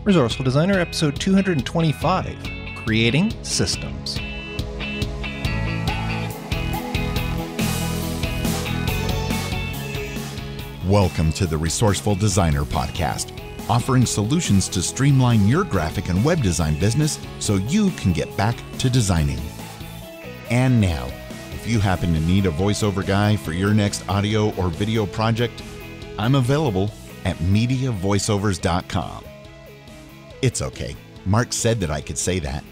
Resourceful Designer, episode 225, Creating Systems. Welcome to the Resourceful Designer podcast, offering solutions to streamline your graphic and web design business so you can get back to designing. And now, if you happen to need a voiceover guy for your next audio or video project, I'm available at mediavoiceovers.com. It's okay. Mark said that I could say that.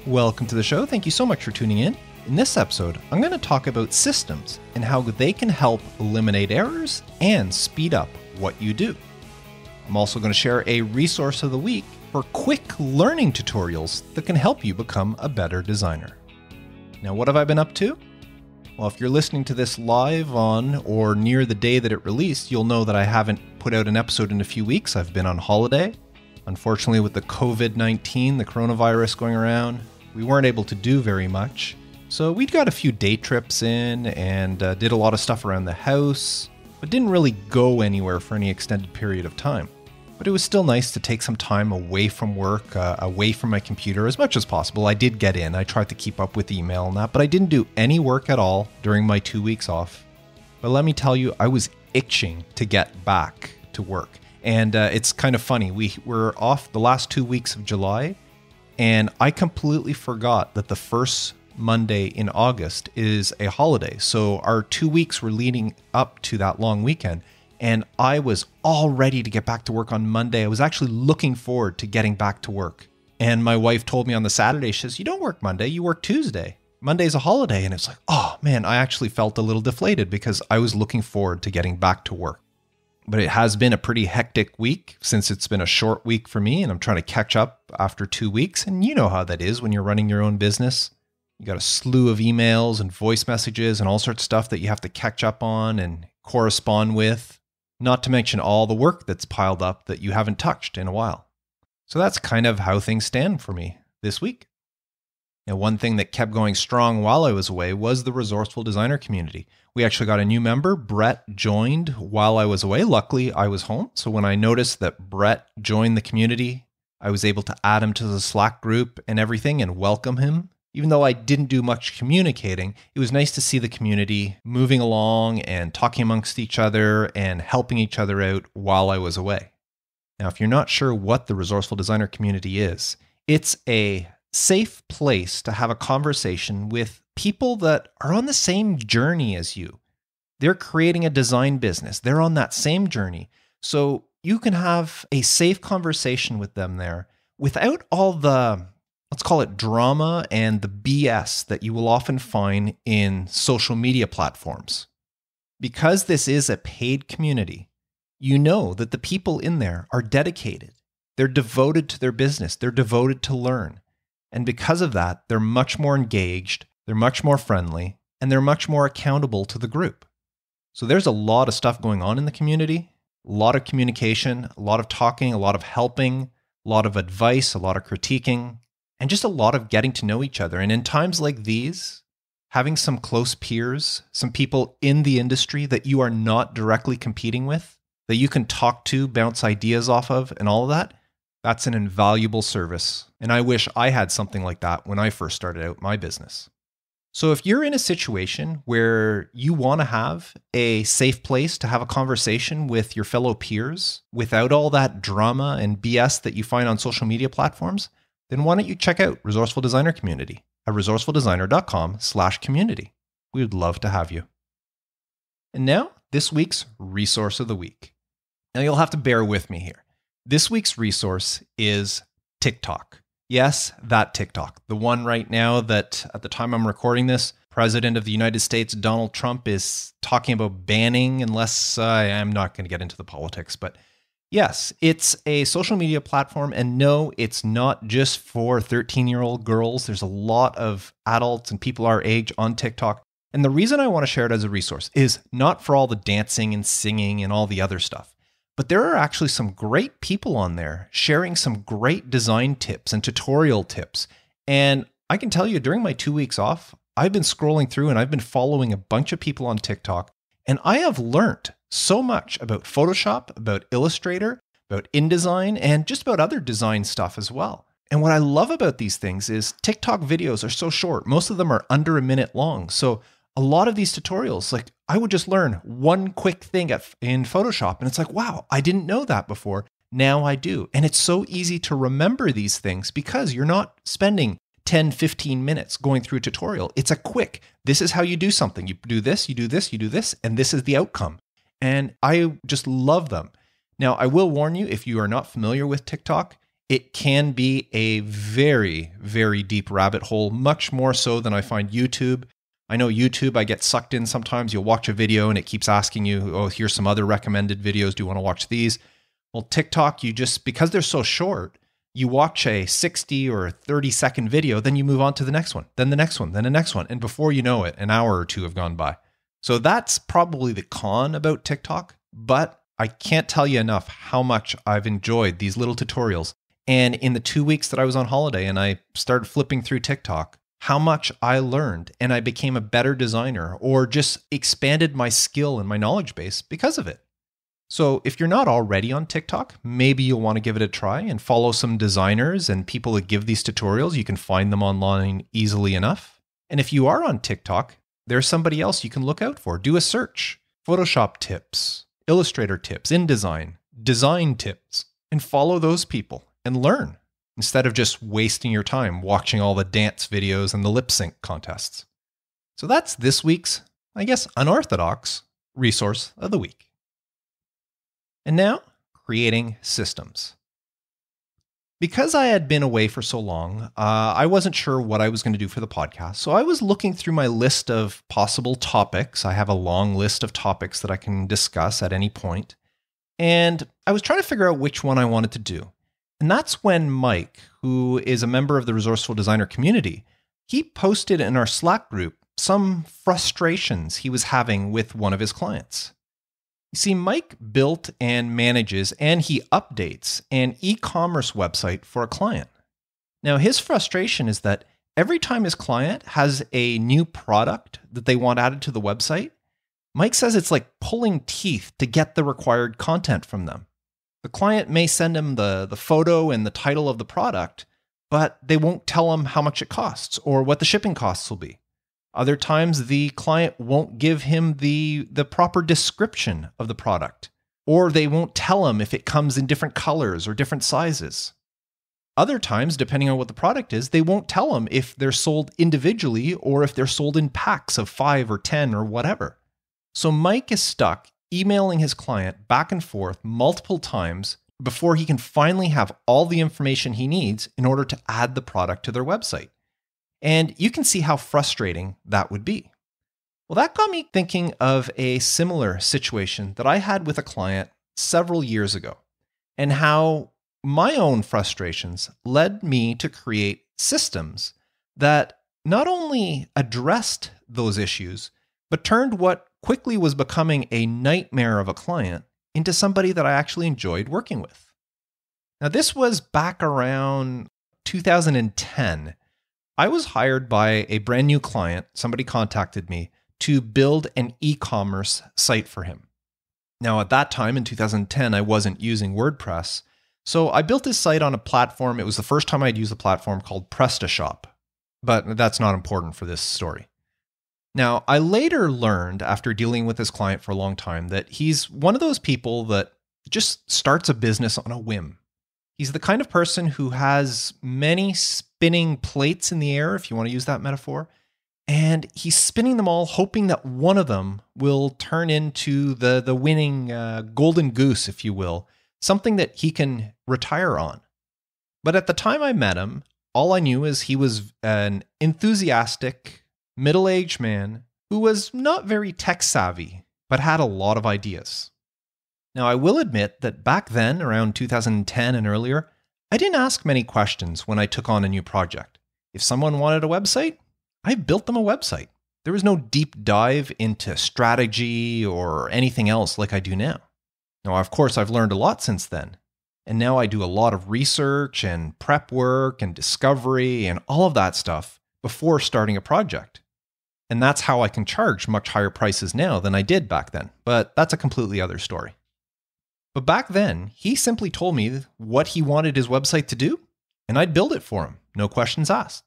Welcome to the show. Thank you so much for tuning in. In this episode, I'm going to talk about systems and how they can help eliminate errors and speed up what you do. I'm also going to share a resource of the week for quick learning tutorials that can help you become a better designer. Now, what have I been up to? Well, if you're listening to this live on or near the day that it released, you'll know that I haven't put out an episode in a few weeks. I've been on holiday. Unfortunately, with the COVID-19, the coronavirus going around, we weren't able to do very much. So we got a few day trips in and did a lot of stuff around the house, but didn't really go anywhere for any extended period of time. But it was still nice to take some time away from work, away from my computer as much as possible. I did get in. I tried to keep up with email and that, but I didn't do any work at all during my 2 weeks off. But let me tell you, I was itching to get back to work. And it's kind of funny. We were off the last 2 weeks of July, and I completely forgot that the first Monday in August is a holiday. So our 2 weeks were leading up to that long weekend, and I was all ready to get back to work on Monday. I was actually looking forward to getting back to work. And my wife told me on the Saturday, she says, "You don't work Monday, you work Tuesday. Monday's a holiday." And it's like, oh man, I actually felt a little deflated because I was looking forward to getting back to work. But it has been a pretty hectic week since it's been a short week for me, and I'm trying to catch up after 2 weeks. And you know how that is when you're running your own business. You got a slew of emails and voice messages and all sorts of stuff that you have to catch up on and correspond with, not to mention all the work that's piled up that you haven't touched in a while. So that's kind of how things stand for me this week. Now, one thing that kept going strong while I was away was the Resourceful Designer community. We actually got a new member. Brett joined while I was away. Luckily, I was home. So when I noticed that Brett joined the community, I was able to add him to the Slack group and everything and welcome him. Even though I didn't do much communicating, it was nice to see the community moving along and talking amongst each other and helping each other out while I was away. Now, if you're not sure what the Resourceful Designer community is, it's a safe place to have a conversation with people that are on the same journey as you. They're creating a design business. They're on that same journey. So you can have a safe conversation with them there without all the, let's call it drama and the BS that you will often find in social media platforms. Because this is a paid community, you know that the people in there are dedicated. They're devoted to their business. They're devoted to learn. And because of that, they're much more engaged, they're much more friendly, and they're much more accountable to the group. So there's a lot of stuff going on in the community, a lot of communication, a lot of talking, a lot of helping, a lot of advice, a lot of critiquing, and just a lot of getting to know each other. And in times like these, having some close peers, some people in the industry that you are not directly competing with, that you can talk to, bounce ideas off of, and all of that, that's an invaluable service. And I wish I had something like that when I first started out my business. So if you're in a situation where you want to have a safe place to have a conversation with your fellow peers without all that drama and BS that you find on social media platforms, then why don't you check out Resourceful Designer Community at resourcefuldesigner.com/community. We would love to have you. And now, this week's resource of the week. Now you'll have to bear with me here. This week's resource is TikTok. Yes, that TikTok. The one right now that at the time I'm recording this, President of the United States, Donald Trump, is talking about banning, unless I'm not going to get into the politics. But yes, it's a social media platform. And no, it's not just for 13-year-old girls. There's a lot of adults and people our age on TikTok. And the reason I want to share it as a resource is not for all the dancing and singing and all the other stuff. But there are actually some great people on there sharing some great design tips and tutorial tips. And I can tell you, during my 2 weeks off, I've been scrolling through and I've been following a bunch of people on TikTok. And I have learned so much about Photoshop, about Illustrator, about InDesign, and just about other design stuff as well. And what I love about these things is TikTok videos are so short. Most of them are under a minute long. So a lot of these tutorials, like I would just learn one quick thing in Photoshop, and it's like, wow, I didn't know that before. Now I do. And it's so easy to remember these things because you're not spending 10, 15 minutes going through a tutorial. It's a quick, this is how you do something. You do this, you do this, you do this, and this is the outcome. And I just love them. Now, I will warn you, if you are not familiar with TikTok, it can be a very, very deep rabbit hole, much more so than I find YouTube. I know YouTube, I get sucked in sometimes. You'll watch a video and it keeps asking you, oh, here's some other recommended videos. Do you want to watch these? Well, TikTok, because they're so short, you watch a 60 or 30-second video, then you move on to the next one, then the next one, then the next one. And before you know it, an hour or two have gone by. So that's probably the con about TikTok, but I can't tell you enough how much I've enjoyed these little tutorials. And in the 2 weeks that I was on holiday and I started flipping through TikTok, how much I learned and I became a better designer or just expanded my skill and my knowledge base because of it. So if you're not already on TikTok, maybe you'll want to give it a try and follow some designers and people that give these tutorials. You can find them online easily enough. And if you are on TikTok, there's somebody else you can look out for. Do a search. Photoshop tips, Illustrator tips, InDesign, design tips, and follow those people and learn instead of just wasting your time watching all the dance videos and the lip sync contests. So that's this week's, I guess, unorthodox resource of the week. And now, creating systems. Because I had been away for so long, I wasn't sure what I was going to do for the podcast. So I was looking through my list of possible topics. I have a long list of topics that I can discuss at any point. And I was trying to figure out which one I wanted to do. And that's when Mike, who is a member of the Resourceful Designer community, he posted in our Slack group some frustrations he was having with one of his clients. You see, Mike built and manages and he updates an e-commerce website for a client. Now, his frustration is that every time his client has a new product that they want added to the website, Mike says it's like pulling teeth to get the required content from them. The client may send him the photo and the title of the product, but they won't tell him how much it costs or what the shipping costs will be. Other times, the client won't give him the proper description of the product, or they won't tell him if it comes in different colors or different sizes. Other times, depending on what the product is, they won't tell him if they're sold individually or if they're sold in packs of 5 or 10 or whatever. So Mike is stuck emailing his client back and forth multiple times before he can finally have all the information he needs in order to add the product to their website. And you can see how frustrating that would be. Well, that got me thinking of a similar situation that I had with a client several years ago, and how my own frustrations led me to create systems that not only addressed those issues, but turned what quickly was becoming a nightmare of a client into somebody that I actually enjoyed working with. Now, this was back around 2010. I was hired by a brand new client. Somebody contacted me to build an e-commerce site for him. Now, at that time in 2010, I wasn't using WordPress. So I built this site on a platform. It was the first time I'd used a platform called PrestaShop, but that's not important for this story. Now, I later learned after dealing with this client for a long time that he's one of those people that just starts a business on a whim. He's the kind of person who has many spinning plates in the air, if you want to use that metaphor, and he's spinning them all, hoping that one of them will turn into the winning golden goose, if you will, something that he can retire on. But at the time I met him, all I knew is he was an enthusiastic, middle-aged man who was not very tech-savvy, but had a lot of ideas. Now, I will admit that back then, around 2010 and earlier, I didn't ask many questions when I took on a new project. If someone wanted a website, I built them a website. There was no deep dive into strategy or anything else like I do now. Now, of course, I've learned a lot since then. And now I do a lot of research and prep work and discovery and all of that stuff before starting a project. And that's how I can charge much higher prices now than I did back then. But that's a completely other story. But back then, he simply told me what he wanted his website to do, and I'd build it for him, no questions asked.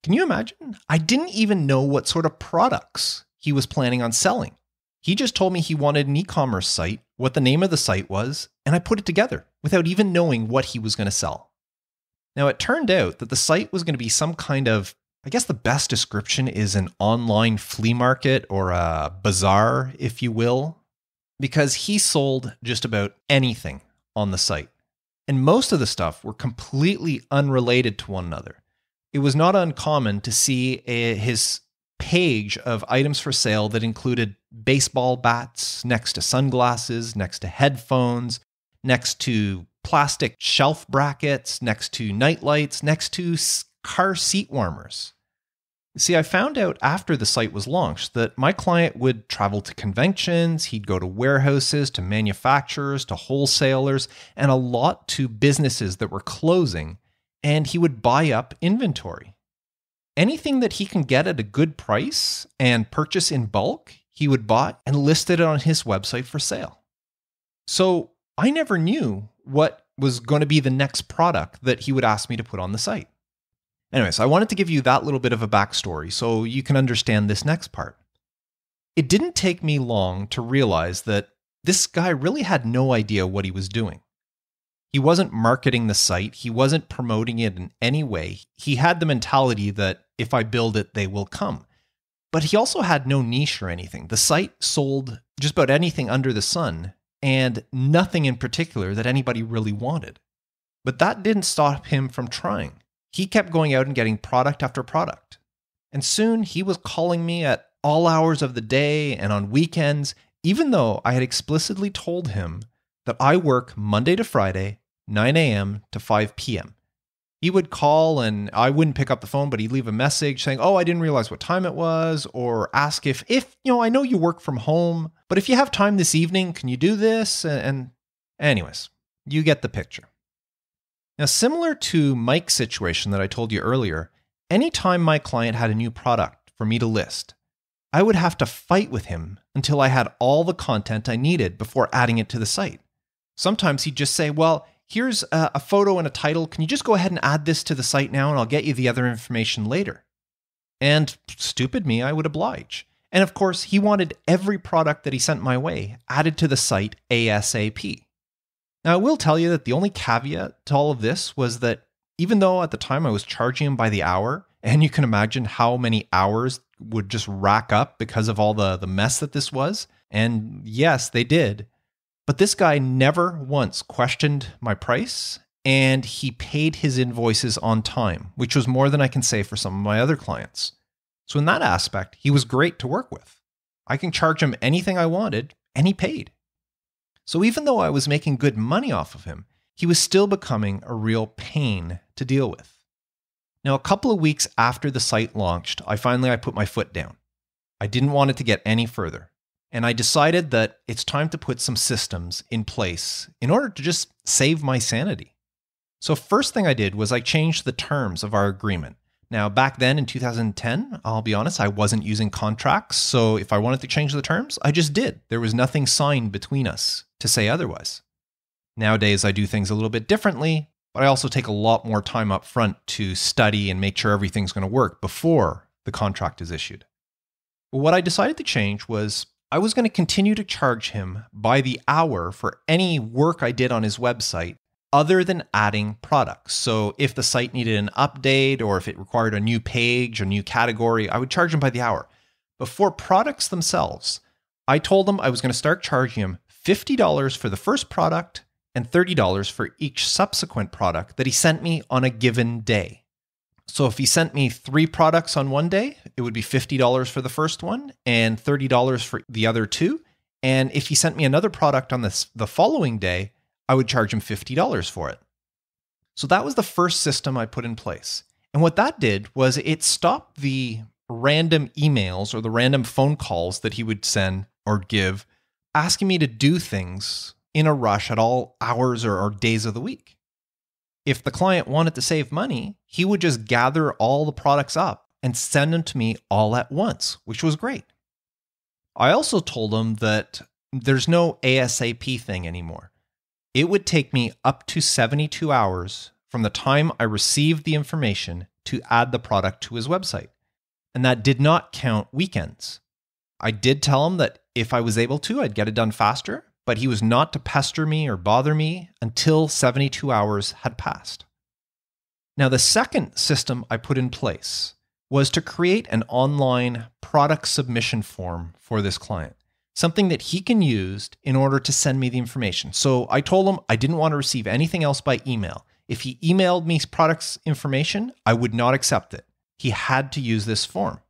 Can you imagine? I didn't even know what sort of products he was planning on selling. He just told me he wanted an e-commerce site, what the name of the site was, and I put it together without even knowing what he was going to sell. Now, it turned out that the site was going to be some kind of, I guess the best description is an online flea market or a bazaar, if you will, because he sold just about anything on the site. And most of the stuff were completely unrelated to one another. It was not uncommon to see his page of items for sale that included baseball bats next to sunglasses, next to headphones, next to plastic shelf brackets, next to nightlights, next to car seat warmers. See, I found out after the site was launched that my client would travel to conventions, he'd go to warehouses, to manufacturers, to wholesalers, and a lot to businesses that were closing, and he would buy up inventory. Anything that he can get at a good price and purchase in bulk, he would buy and list it on his website for sale. So I never knew what was going to be the next product that he would ask me to put on the site. Anyways, I wanted to give you that little bit of a backstory so you can understand this next part. It didn't take me long to realize that this guy really had no idea what he was doing. He wasn't marketing the site. He wasn't promoting it in any way. He had the mentality that if I build it, they will come. But he also had no niche or anything. The site sold just about anything under the sun and nothing in particular that anybody really wanted. But that didn't stop him from trying. He kept going out and getting product after product. And soon he was calling me at all hours of the day and on weekends, even though I had explicitly told him that I work Monday to Friday, 9 a.m. to 5 p.m. He would call and I wouldn't pick up the phone, but he'd leave a message saying, "Oh, I didn't realize what time it was," or ask if I know you work from home, but if you have time this evening, can you do this? And anyways, you get the picture. Now, similar to Mike's situation that I told you earlier, anytime my client had a new product for me to list, I would have to fight with him until I had all the content I needed before adding it to the site. Sometimes he'd just say, "Well, here's a photo and a title. Can you just go ahead and add this to the site now and I'll get you the other information later?" And stupid me, I would oblige. And of course, he wanted every product that he sent my way added to the site ASAP. Now, I will tell you that the only caveat to all of this was that even though at the time I was charging him by the hour, and you can imagine how many hours would just rack up because of all the mess that this was, and yes, they did, but this guy never once questioned my price, and he paid his invoices on time, which was more than I can say for some of my other clients. So in that aspect, he was great to work with. I can charge him anything I wanted, and he paid. So even though I was making good money off of him, he was still becoming a real pain to deal with. Now, a couple of weeks after the site launched, I put my foot down. I didn't want it to get any further. And I decided that it's time to put some systems in place in order to just save my sanity. So first thing I did was I changed the terms of our agreement. Now, back then in 2010, I'll be honest, I wasn't using contracts. So if I wanted to change the terms, I just did. There was nothing signed between us to say otherwise. Nowadays, I do things a little bit differently, but I also take a lot more time up front to study and make sure everything's going to work before the contract is issued. But what I decided to change was I was going to continue to charge him by the hour for any work I did on his website other than adding products. So if the site needed an update or if it required a new page or new category, I would charge him by the hour. But for products themselves, I told him I was going to start charging him $50 for the first product and $30 for each subsequent product that he sent me on a given day. So if he sent me 3 products on one day, it would be $50 for the first one and $30 for the other 2. And if he sent me another product on the following day, I would charge him $50 for it. So that was the first system I put in place. And what that did was it stopped the random emails or the random phone calls that he would send or give, asking me to do things in a rush at all hours or days of the week. If the client wanted to save money, he would just gather all the products up and send them to me all at once, which was great. I also told him that there's no ASAP thing anymore. it would take me up to 72 hours from the time I received the information to add the product to his website. And that did not count weekends. I did tell him that if I was able to, I'd get it done faster, but he was not to pester me or bother me until 72 hours had passed. Now, the second system I put in place was to create an online product submission form for this client, something that he can use in order to send me the information. So I told him I didn't want to receive anything else by email. If he emailed me products information, I would not accept it. He had to use this form.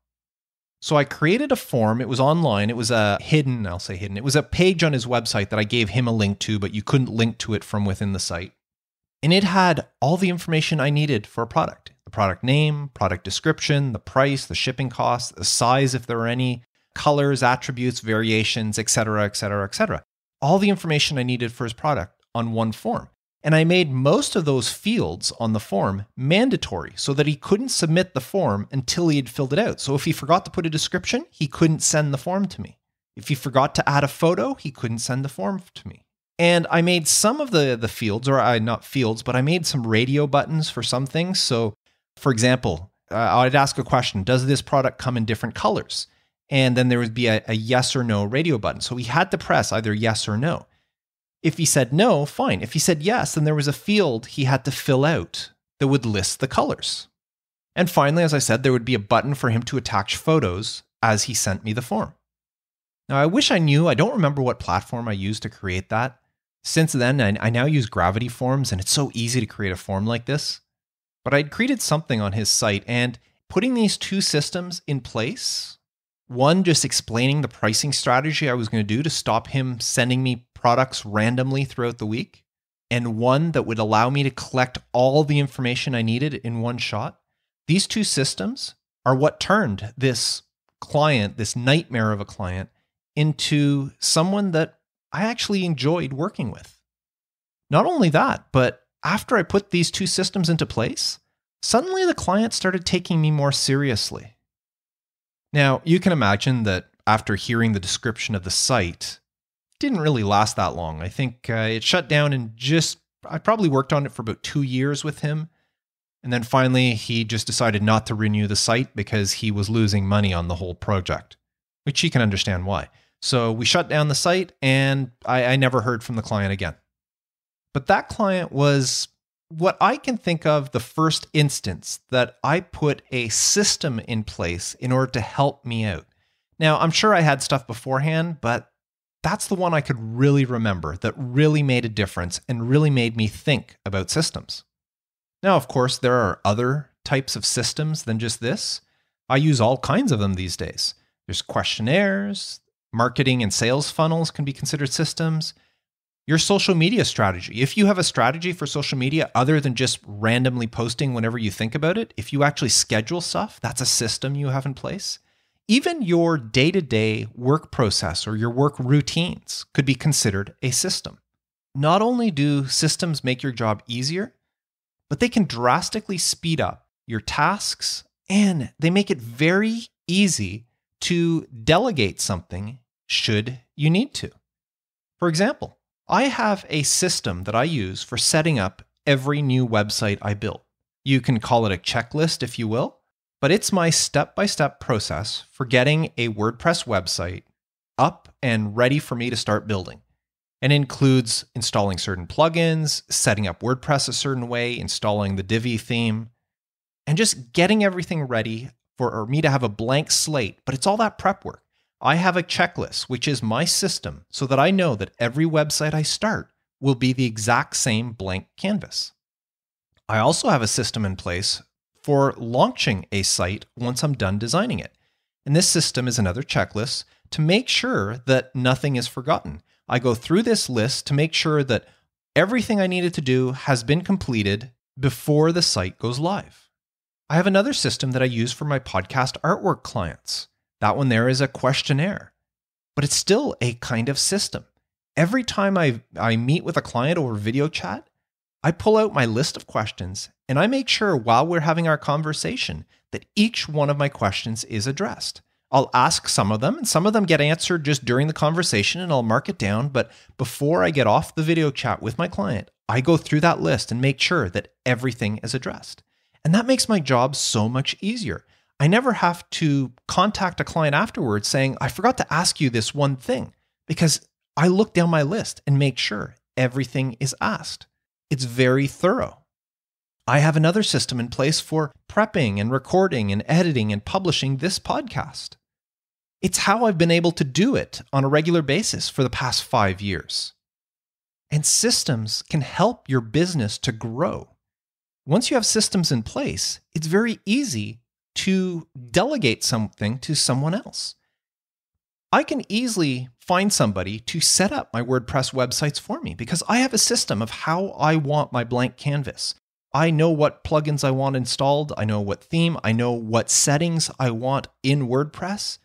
So I created a form. It was online. It was it was a page on his website that I gave him a link to, but you couldn't link to it from within the site. And it had all the information I needed for a product. The product name, product description, the price, the shipping costs, the size if there are any, colors, attributes, variations, etc., etc., etc. All the information I needed for his product on one form. And I made most of those fields on the form mandatory so that he couldn't submit the form until he had filled it out. So if he forgot to put a description, he couldn't send the form to me. If he forgot to add a photo, he couldn't send the form to me. And I made some of the fields, not fields, but I made some radio buttons for some things. So for example, I'd ask a question, does this product come in different colors? And then there would be a yes or no radio button. So he had to press either yes or no. If he said no, fine. If he said yes, then there was a field he had to fill out that would list the colors. And finally, as I said, there would be a button for him to attach photos as he sent me the form. Now, I wish I knew. I don't remember what platform I used to create that. Since then, I now use Gravity Forms, and it's so easy to create a form like this. But I'd created something on his site, and putting these two systems in place, one just explaining the pricing strategy I was going to do to stop him sending me products randomly throughout the week, and one that would allow me to collect all the information I needed in one shot. These two systems are what turned this client, this nightmare of a client, into someone that I actually enjoyed working with. Not only that, but after I put these two systems into place, suddenly the client started taking me more seriously. Now, you can imagine that after hearing the description of the site, it didn't really last that long. I think it shut down I probably worked on it for about 2 years with him. And then finally, he just decided not to renew the site because he was losing money on the whole project, which you can understand why. So we shut down the site and I never heard from the client again. But that client was what I can think of the first instance that I put a system in place in order to help me out. Now, I'm sure I had stuff beforehand, but that's the one I could really remember that really made a difference and really made me think about systems. Now, of course, there are other types of systems than just this. I use all kinds of them these days. There's questionnaires, marketing and sales funnels can be considered systems. Your social media strategy. If you have a strategy for social media other than just randomly posting whenever you think about it, if you actually schedule stuff, that's a system you have in place. Even your day-to-day work process or your work routines could be considered a system. Not only do systems make your job easier, but they can drastically speed up your tasks and they make it very easy to delegate something should you need to. For example, I have a system that I use for setting up every new website I build. You can call it a checklist if you will, but it's my step-by-step process for getting a WordPress website up and ready for me to start building. And it includes installing certain plugins, setting up WordPress a certain way, installing the Divi theme, and just getting everything ready for me to have a blank slate. But it's all that prep work. I have a checklist, which is my system, so that I know that every website I start will be the exact same blank canvas. I also have a system in place for launching a site once I'm done designing it. And this system is another checklist to make sure that nothing is forgotten. I go through this list to make sure that everything I needed to do has been completed before the site goes live. I have another system that I use for my podcast artwork clients. That one there is a questionnaire, but it's still a kind of system. Every time I meet with a client over video chat, I pull out my list of questions and I make sure while we're having our conversation that each one of my questions is addressed. I'll ask some of them, and some of them get answered just during the conversation, and I'll mark it down. But before I get off the video chat with my client, I go through that list and make sure that everything is addressed. And that makes my job so much easier. I never have to contact a client afterwards saying, I forgot to ask you this one thing, because I look down my list and make sure everything is asked. It's very thorough. I have another system in place for prepping and recording and editing and publishing this podcast. It's how I've been able to do it on a regular basis for the past 5 years. And systems can help your business to grow. Once you have systems in place, it's very easy to delegate something to someone else. I can easily find somebody to set up my WordPress websites for me because I have a system of how I want my blank canvas. I know what plugins I want installed. I know what theme. I know what settings I want in WordPress.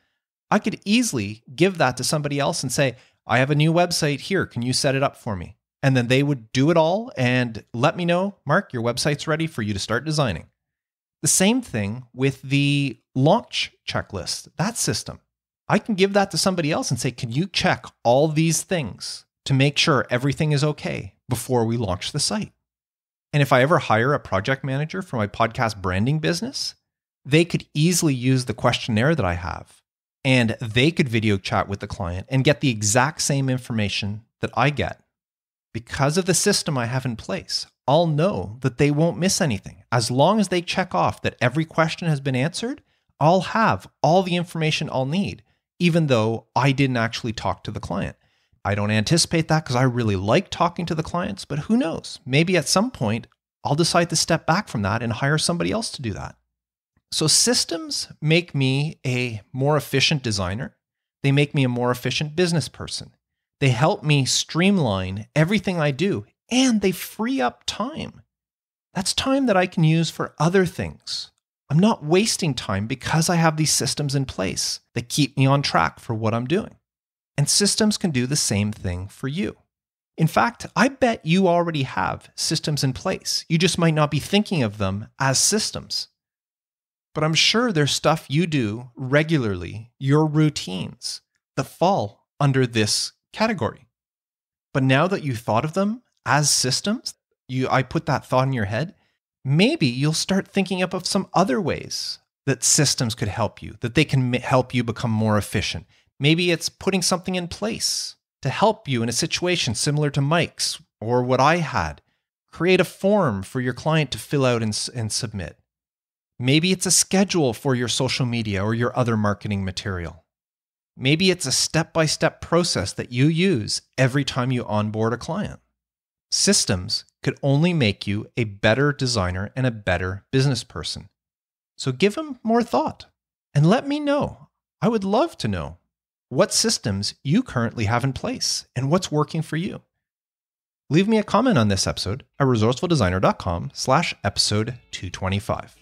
I could easily give that to somebody else and say, I have a new website here. Can you set it up for me? And then they would do it all and let me know, Mark, your website's ready for you to start designing. The same thing with the launch checklist, that system. I can give that to somebody else and say, can you check all these things to make sure everything is okay before we launch the site? And if I ever hire a project manager for my podcast branding business, they could easily use the questionnaire that I have, and they could video chat with the client and get the exact same information that I get. Because of the system I have in place, I'll know that they won't miss anything. As long as they check off that every question has been answered, I'll have all the information I'll need, even though I didn't actually talk to the client. I don't anticipate that because I really like talking to the clients, but who knows? Maybe at some point, I'll decide to step back from that and hire somebody else to do that. So systems make me a more efficient designer. They make me a more efficient business person. They help me streamline everything I do, and they free up time. That's time that I can use for other things. I'm not wasting time because I have these systems in place that keep me on track for what I'm doing. And systems can do the same thing for you. In fact, I bet you already have systems in place. You just might not be thinking of them as systems. But I'm sure there's stuff you do regularly, your routines, that fall under this category. But now that you thought of them as systems, I put that thought in your head, maybe you'll start thinking of some other ways that systems could help you, that they can help you become more efficient. Maybe it's putting something in place to help you in a situation similar to Mike's or what I had. Create a form for your client to fill out and submit. Maybe it's a schedule for your social media or your other marketing material. Maybe it's a step-by-step process that you use every time you onboard a client. Systems could only make you a better designer and a better business person. So give them more thought and let me know. I would love to know what systems you currently have in place and what's working for you. Leave me a comment on this episode at resourcefuldesigner.com/episode 225.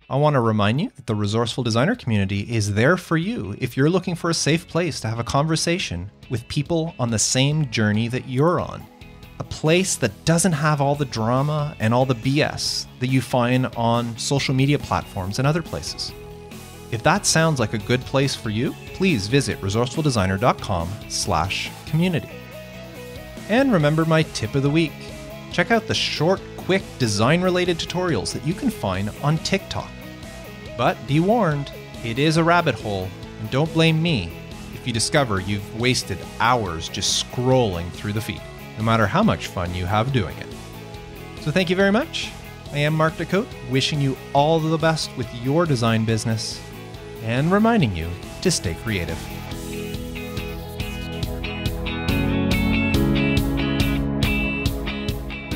I want to remind you that the Resourceful Designer community is there for you if you're looking for a safe place to have a conversation with people on the same journey that you're on. A place that doesn't have all the drama and all the BS that you find on social media platforms and other places. If that sounds like a good place for you, please visit resourcefuldesigner.com/community. And remember my tip of the week. Check out the short, quick design-related tutorials that you can find on TikTok. But be warned, it is a rabbit hole, and don't blame me if you discover you've wasted hours just scrolling through the feed, no matter how much fun you have doing it. So thank you very much. I am Mark Decote, wishing you all the best with your design business, and reminding you to stay creative.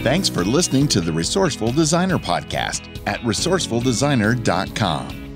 Thanks for listening to the Resourceful Designer Podcast at resourcefuldesigner.com.